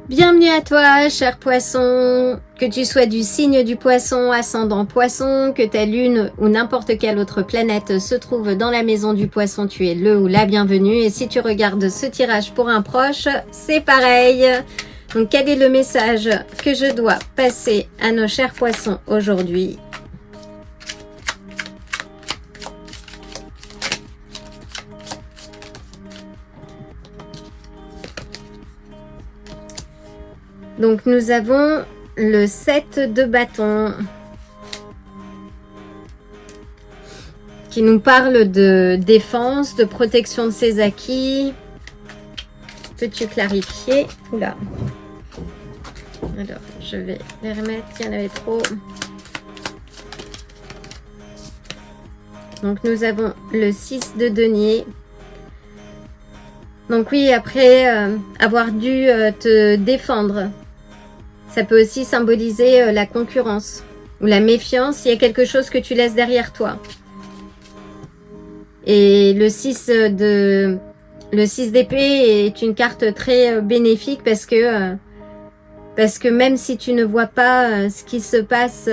Bienvenue à toi, cher poisson, que tu sois du signe du poisson, ascendant poisson, que ta lune ou n'importe quelle autre planète se trouve dans la maison du poisson, tu es le ou la bienvenue. Et si tu regardes ce tirage pour un proche, c'est pareil. Donc quel est le message que je dois passer à nos chers poissons aujourd'hui ? Donc nous avons le 7 de bâton qui nous parle de défense, de protection de ses acquis. Peux-tu clarifier? Oula. Alors, je vais les remettre, il y en avait trop. Donc nous avons le 6 de denier. Donc oui, après avoir dû te défendre, ça peut aussi symboliser la concurrence ou la méfiance. Il y a quelque chose que tu laisses derrière toi. Et le 6 d'épée est une carte très bénéfique parce que même si tu ne vois pas ce qui se passe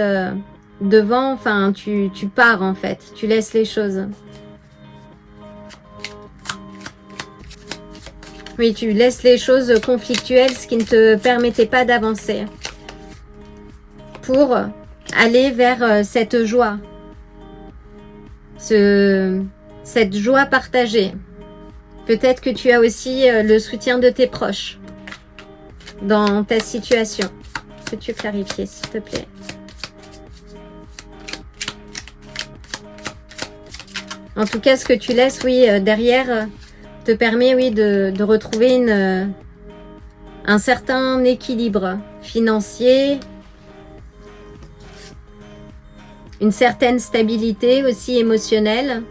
devant, enfin tu pars en fait, tu laisses les choses. Oui, tu laisses les choses conflictuelles, ce qui ne te permettait pas d'avancer. Pour aller vers cette joie. Cette joie partagée. Peut-être que tu as aussi le soutien de tes proches dans ta situation. Peux-tu clarifier, s'il te plaît? En tout cas, ce que tu laisses, oui, derrière, te permet, oui, de retrouver un certain équilibre financier, une certaine stabilité aussi émotionnelle.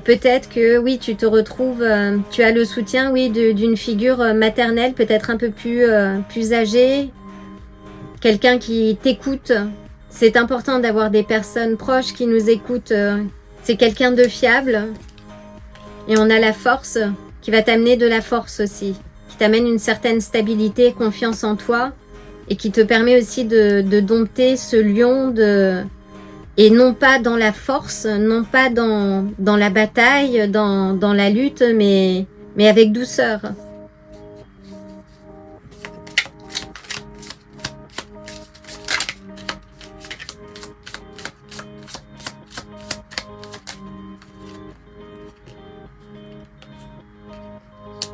Peut-être que, oui, tu te retrouves, tu as le soutien, oui, d'une figure maternelle, peut-être un peu plus âgée, quelqu'un qui t'écoute. C'est important d'avoir des personnes proches qui nous écoutent. C'est quelqu'un de fiable. Et on a la force qui va t'amener de la force aussi, qui t'amène une certaine stabilité, confiance en toi, et qui te permet aussi de dompter ce lion, et non pas dans la force, non pas dans la bataille, dans la lutte, mais avec douceur.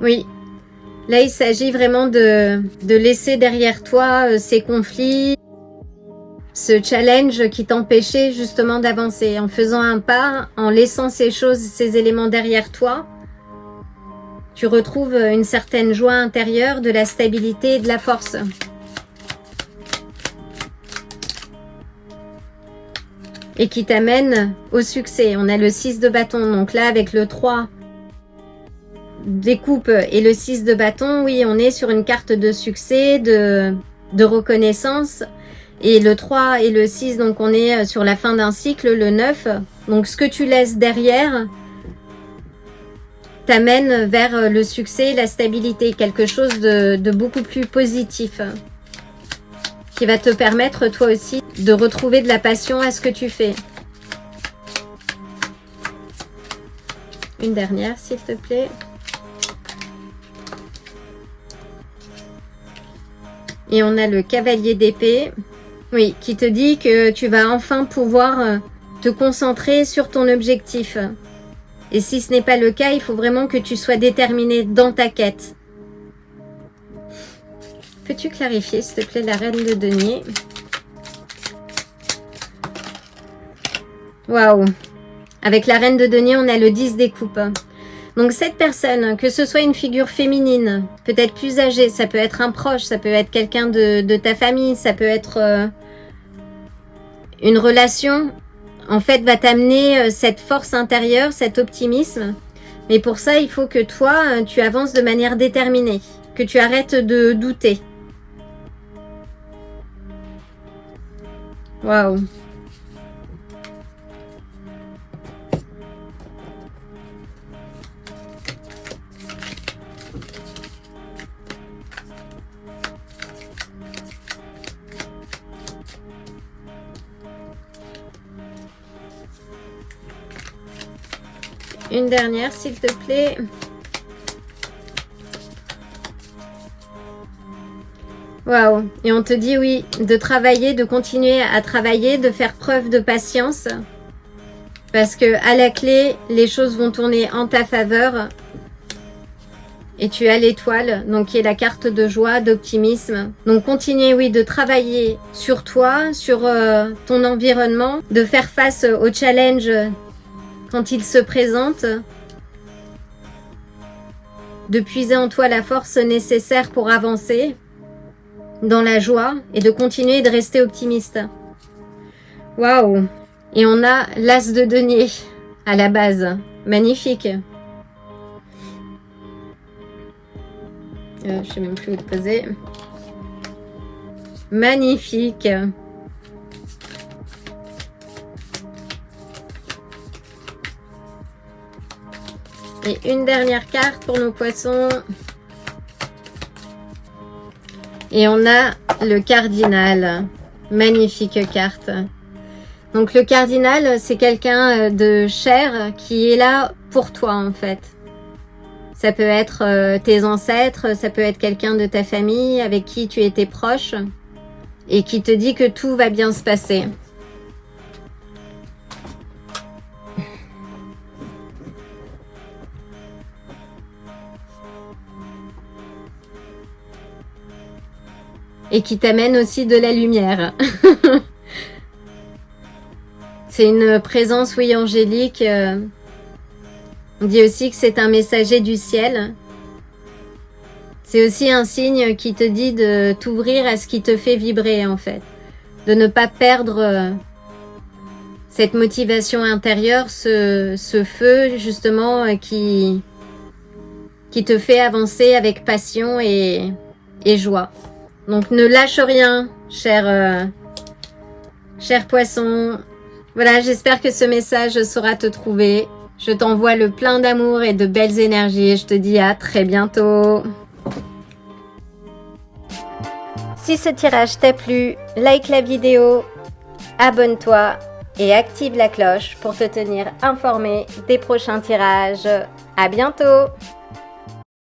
Oui, là il s'agit vraiment de laisser derrière toi ces conflits, ce challenge qui t'empêchait justement d'avancer. En faisant un pas, en laissant ces choses, ces éléments derrière toi, tu retrouves une certaine joie intérieure, de la stabilité et de la force. Et qui t'amène au succès. On a le 6 de bâton, donc là avec le 3 des coupes et le 6 de bâton, oui, on est sur une carte de succès, de reconnaissance. Et le 3 et le 6, donc on est sur la fin d'un cycle, le 9. Donc ce que tu laisses derrière t'amène vers le succès, la stabilité, quelque chose de beaucoup plus positif, qui va te permettre toi aussi de retrouver de la passion à ce que tu fais. Une dernière, s'il te plaît. Et on a le cavalier d'épée, oui, qui te dit que tu vas enfin pouvoir te concentrer sur ton objectif. Et si ce n'est pas le cas, il faut vraiment que tu sois déterminé dans ta quête. Peux-tu clarifier, s'il te plaît, la reine de denier? Waouh! Avec la reine de denier, on a le 10 des coupes. Donc cette personne, que ce soit une figure féminine, peut-être plus âgée, ça peut être un proche, ça peut être quelqu'un de ta famille, ça peut être une relation, en fait, va t'amener cette force intérieure, cet optimisme. Mais pour ça, il faut que toi, tu avances de manière déterminée, que tu arrêtes de douter. Waouh! une dernière, s'il te plaît. Waouh! Et on te dit oui, de travailler, de continuer à travailler, de faire preuve de patience. Parce que à la clé, les choses vont tourner en ta faveur. Et tu as l'étoile, donc qui est la carte de joie, d'optimisme. Donc continuer, oui, de travailler sur toi, sur ton environnement, de faire face aux challenges quand ils se présentent, de puiser en toi la force nécessaire pour avancer dans la joie et de continuer de rester optimiste. Waouh! Et on a l'as de denier à la base. Magnifique! Je ne sais même plus où le poser. Magnifique. Et une dernière carte pour nos poissons. Et on a le cardinal. Magnifique carte. Donc le cardinal, c'est quelqu'un de cher qui est là pour toi en fait. Ça peut être tes ancêtres, ça peut être quelqu'un de ta famille avec qui tu étais proche et qui te dit que tout va bien se passer. Et qui t'amène aussi de la lumière. C'est une présence, oui, angélique. On dit aussi que c'est un messager du ciel. C'est aussi un signe qui te dit de t'ouvrir à ce qui te fait vibrer en fait. De ne pas perdre cette motivation intérieure, ce feu justement qui te fait avancer avec passion et joie. Donc ne lâche rien, cher poisson. Voilà, j'espère que ce message saura te trouver. Je t'envoie le plein d'amour et de belles énergies et je te dis à très bientôt. Si ce tirage t'a plu, like la vidéo, abonne-toi et active la cloche pour te tenir informé des prochains tirages. À bientôt!